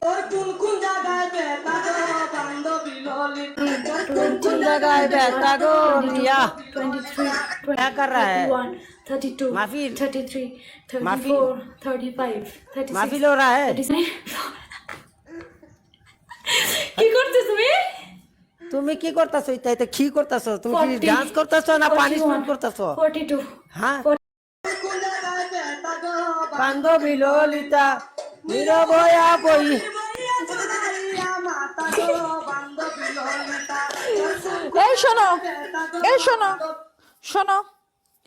कौन जगह बैठा गो लिया 23, क्या कर रहा है 31, 32, माफी 33, माफी 34, 35, माफी 36, लो रहा है 37 কি করতে তুমি তুমি কি করতেছো এটাইতে কি করতেছো তুমি কি 40, ডান্স করতেছো না 41, পানিশমেন্ট করতেছো 42, হ্যাঁ 40 বান্ধবী ললিতা নিরবয়া বই এই শোনো এই শোনো শোনো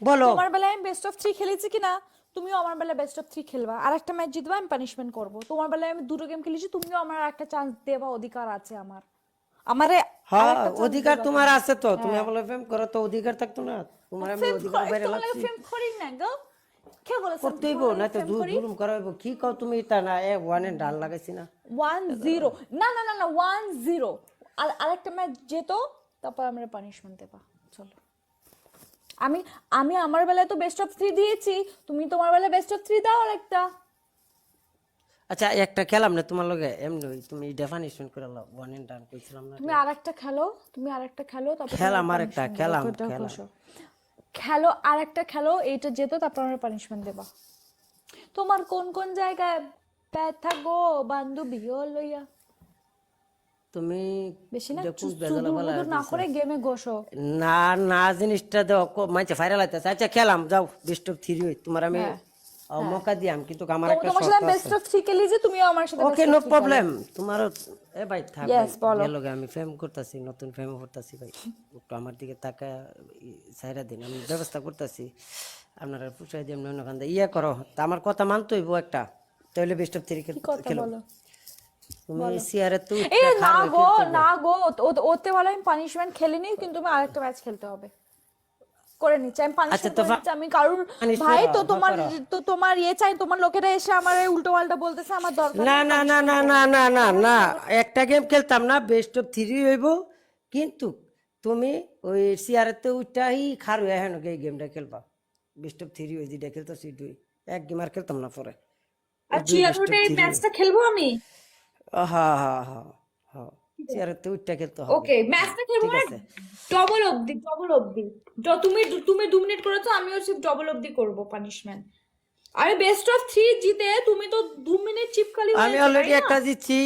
বলো তোমার বেলায় আমি বেস্ট অফ 3 খেলেছি কিনা তুমিও আমার বেলায় বেস্ট অফ 3 খেলবা আর একটা ম্যাচ জিতবা আমি পানিশমেন্ট করব তোমার বেলায় আমি দুটো গেম খেলেছি তুমিও আমার একটা চান্স দেবা অধিকার আছে আমার আমারে হ্যাঁ আরেকটা চান্স অধিকার দেবা তোমার তুমি। আছে তো তুমি হ্যাঁ। বলে ফেম করো তো অধিকার থাকতো না তোমার আমি ফেম অধিকার বাইরে তোমার লাগে লাগছি ফেম করি না গো কে বলেছে আমি করতেইব তোমার না লাগে তো ফেম করি জুলুম করাইব কি কও তুমি তা না ওয়ান এন্ড ডান লাগাইছি না 1-0 না না না না 1-0 আর আরেকটা ম্যাচ যেত তারপর আমরা পানিশমেন্ট দেবা চলো আমি আমি আমার বেলায় তো বেস্ট অফ 3 দিয়েছি তুমি তোমার বেলায় বেস্ট অফ 3 দাও আরেকটা আচ্ছা একটা খেলাম না তোমার লগে এমনি তুমি ডেফিনিশন করে লাও ওয়ান এন্ড ডান কইছিলাম না তুমি আরেকটা খেলো তারপর খেলাম তোমার আরেকটা punishment খেলাম দেবা, খেলাম বসো। খেলো আরেকটা খেলো এইটা যেত তারপর আমরা পানিশমেন্ট দেবা তোমার কোন কোন জায়গায় ব্যথা গো বান্ধবী ও লইয়া তুমি বেশি না দেখুন বেজালা ভালো না করে গেমে ঘোষো না না জিনিসটা দাও মাইছে ফাইরাল আইতাছে আচ্ছা খেলাম যাও বেস্ট অফ 3 হই তোমার আমি মৌকা দিয়াম কিন্তু আমার তো একটা তোমার শর্ত সাথে আছে বেস্ট অফ 3 খেলি যে তুমিও আমার সাথে ওকে নো প্রবলেম তোমারও এ ভাই থাক Yes, বলো। গেল আমি ফেম করতেছি নতুন ফেম করতেছি ভাই একটু আমার দিকে তাকা সাইরা দিন আমি ব্যবস্থা করতেছি আপনারা পুষাই দিন নয় ওখান ইয়ে করো তা আমার কথা মানতে হইব একটা তাহলে বেস্ট অফ 3 কথা খেলো বলো তুমি সিয়ারে তো এই না গো ওতে বলে আমি পানিশমেন্ট খেলিনি কিন্তু আমি আরেকটা ম্যাচ খেলতে হবে করে নিচ্ছি আমি আচ্ছা পানিশমেন্ট তো করে নিচ্ছি আমি কারুর punishment ভাই তো করো। তোমার ইয়ে চাই তোমার লোকেরা এসে আমার উল্টো পাল্টা বলতেছে আমার দরকার না নেই, না না না punishment না করো। না না না একটা গেম খেলতাম না বেস্ট অফ 3 হইব কিন্তু তুমি ওই সিয়ারেতে উঠাই খারু এখন এই গেমটা খেলবা বেস্ট অফ 3 ওই যেটা খেলতাছি দুই এক গেম আর খেলতাম না পরে আর চিয়ারুটে এই ম্যাচটা খেলবো আমি হ্যাঁ হ্যাঁ হ্যাঁ হ্যাঁ সিয়ারেতে উঠটা খেলতে হবে ওকে ম্যাচটা খেলবো ঠিক না আছে ডবল অবধি তুমি তুমি 2 মিনিট করেছো আমিও ডবল অবধি করব পানিশমেন্ট আরে বেস্ট অফ 3 জিতে তুমি তো 2 মিনিট চিপকালি আমি অলরেডি একটা জিতছি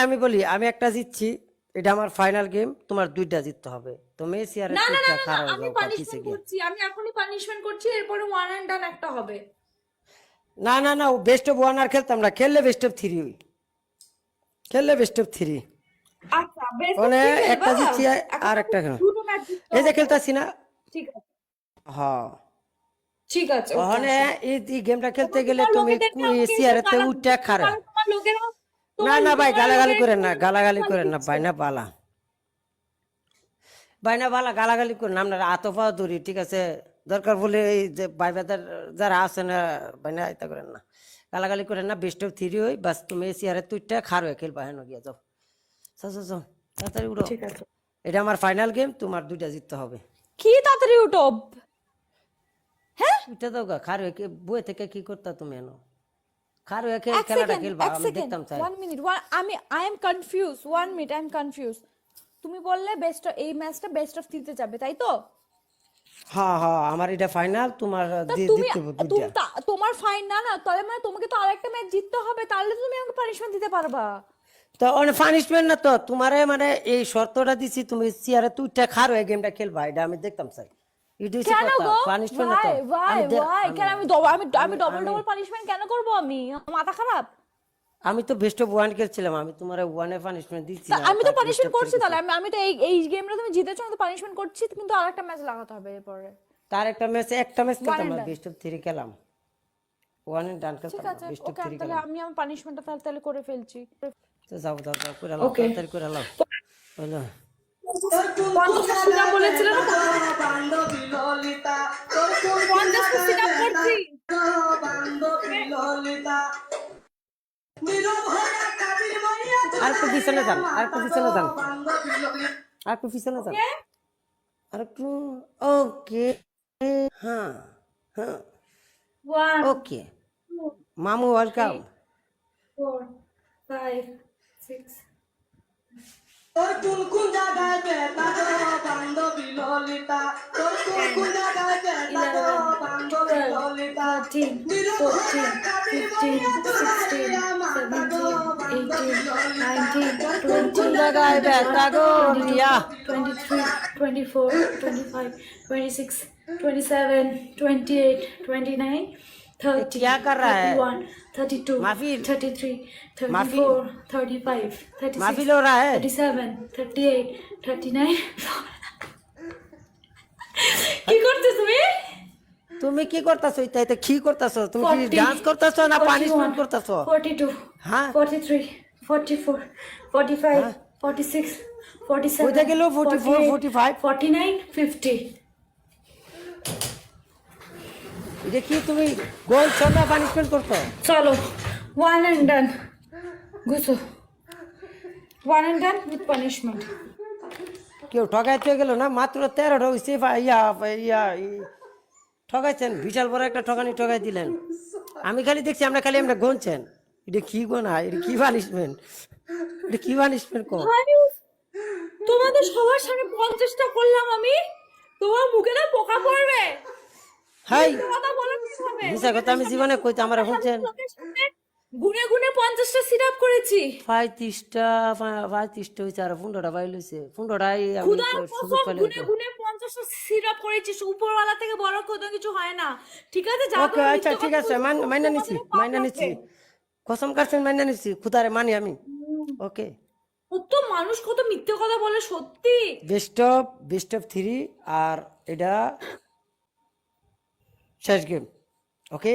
আমি বলি আমি একটা জিতছি এটা আমার ফাইনাল গেম তোমার দুইটা জিততে হবে তুমি সিয়ারেতে না না না উঠটা না না, খারাপ আমি যাও পিছে পানিশমেন্ট গিয়ে করছি আমি এখনই পানিশমেন্ট করছি এরপরে ওয়ান এন্ড ডান একটা হবে না না না বেস্ট অফ 1 আর খেলতাম না খেললে বেস্ট অফ 3 হই খেললে বেস্ট অফ 3 আচ্ছা বেস্ট অফ মানে 3 একটা খেলবা জিতছি এখন আর তো একটা খেলা দুটো ম্যাচ জিততে এই যে হবে। খেলতাছি না ঠিক আছে হ্যাঁ ঠিক আছে ওকে ওখানে এই গেমটা খেলতে গেলে তোমার তুমি লোকেদেরকে আমাকে এসে সিয়ারেতে গালা- উঠটা খারা তোমার লোকেরা না তোমার না ভাই তোমার গালাগালি লোকেরা করেন না গালাগালি গালি করেন না দিচ্ছে। বাইনা বালা বাইনা বালা গালাগালি করেন না আপনারা আতফা দূরি ঠিক আছে দরকার বলে এই যে ভাই বেদার যারা আছে না বাইনা এটা করেন না গালাগালি করেন না বেস্ট অফ 3 হই বাস তুমি সিয়ারেতে উঠটা খার হয়ে খেলবা হেন গিয়া যাও যাও যাও যাও তাড়াতাড়ি উঠো ঠিক আছে এটা আমার ফাইনাল গেম তোমার দুইটা জিততে হবে কি তাড়াতাড়ি উঠো হ্যাঁ উঠে দাও গা খার হয়ে বই থেকে কি করতা তুমি এনো খার হয়ে এক খেলাটা সেকেন্ড খেলবা এক আমি সেকেন্ড দেখতাম চাই 1 minute I am confuse 1 minute I am confuse তুমি বললে বেস্ট এই ম্যাচটা বেস্ট অফ 3 তে যাবে তাই তো হ্যাঁ হ্যাঁ আমার এটা ফাইনাল তোমার তা তুমি জিততে হবে দুইটা তোমার ফাইন না না তাহলে মানে তোমাকে তো আরেকটা ম্যাচ জিততে হবে তাহলে তো তুমি আমাকে পানিশমেন্ট দিতে পারবা তো অনেক পানিশমেন্ট না তো তোমারে মানে এই শর্তটা দিছি তুমি চেয়ারে তুইটা খার হয়ে গেমটা খেলবা এটা আমি দেখতাম চাই ইট ইজ কেন কথা গো পানিশমেন্ট না তো ভাই আমি ভাই কেন আমি ডবল পানিশমেন্ট কেন করব আমি আমার মাথা খারাপ আমি তো বেস্ট অফ 1 খেলছিলাম আমি তোমারে 1 এ পানিশমেন্ট দিচ্ছি তা না আমি তো পানিশমেন্ট করছি তাহলে আমি তো এই গেমটা তুমি জিতেছো আমি তো পানিশমেন্ট করছি কিন্তু আরেকটা ম্যাচ লাগাতে হবে এরপরে তার একটা ম্যাচ খেলতাম না and done. বেস্ট অফ 3 খেলাম 1 এন্ড ডান ঠিক খেলতাম আছে বেস্ট অফ ওকে 3 তাহলে খেলাম আমি আমার পানিশমেন্টটা তাহলে করে ফেলছি তো যাও যাও যাও করে লাও তাড়াতাড়ি করে লাও হলো 50 সিট আপ বলেছিল না 50 সিট আপ করছি আর একটু পিছনে যান আর একটু পিছনে যান আর একটু পিছনে যান আর একটু ওকে হ্যাঁ হ্যাঁ 1 ওকে মামু ওয়েলকাম 4 5 6 তোর কোন কোন জায়গায় বেতা গো বান্ধবী ললিতা তোর কোন কোন জায়গায় বেতা গো বান্ধবী ললিতা 13 14 15 16 17 18 19 কোন জায়গায় ব্যথা গো রিয়া 23 24 25 26 27 28 29 30 क्या कर रहा है? 31 32 माफिल? 33 माफिल? 34 35 36 माफिल हो रहा है 37 38 39 কি করতে তুমি তুমি কি করতেছো এতে কি করতেছো তুমি কি 40, ডান্স করতেছো না 41, পানিশমেন্ট করতেছো 42 হ্যাঁ 43 44 45 46 47 কোথায় গেল? 44, 45? 49 50 এটা কি তুমি গোলছো না পানিশমেন্ট করছো? চলো one and done গুছো one and done with punishment কেউ ঠকাইতে গেল না মাত্র 13টা হইছে ঠকাইছেন বিশাল বড় একটা ঠকাই দিলেন আমি খালি দেখছি আমরা গুনছেন এটা কি গোনা এটা কি পানিশমেন্ট এটা কি পানিশমেন্ট কো তোমাদের সবার সামনে 50টা করলাম আমি তোমার মুখে না পোকা পড়বে হাই কথা বলো কিভাবে মিছা কথা আমি জীবনে কইতে আমার শুনছেন গুনে গুনে 50টা সিট আপ করেছি 35টা হইছে আর 15টা বাইল হইছে 15টাই আমি খুদার সুযোগ কসম পেলে গুনে গুনে 50টা সিট আপ করেছি উপরওয়ালা থেকে বড় কোনো কিছু হয় না ঠিক আছে যা ওকে আচ্ছা ঠিক আছে মাইনা নিছি কসম কাটছেন মাইনা নিছি খুদারে মানি আমি ওকে কত মানুষ কত মিথ্যে কথা বলে সত্যি বেস্ট অফ 3 আর এটা শেষ গেম ওকে